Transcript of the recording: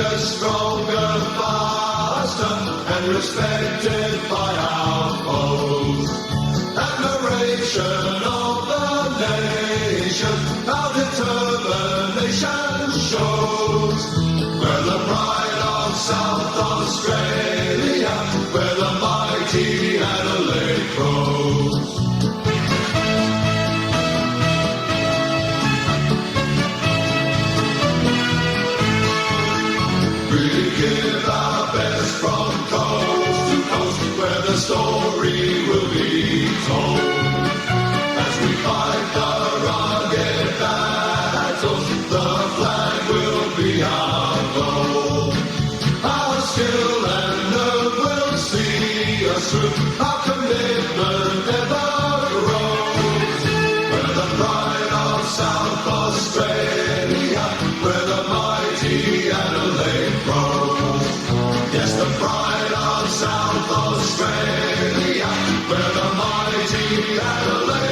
Asia stronger, faster, and respected by our foes. Admiration of the nation, our determination shows. We're the pride of South Australia, where the mighty Adelaide grows. We give our best from coast to coast, where the story will be told. As we fight the rugged battles, the flag will be our goal. Our skill and nerve will see us through, our commitment never grows. We're the pride of South Australia, where the mighty Adelaide grows. Yes, the pride of South Australia, where the mighty Adelaide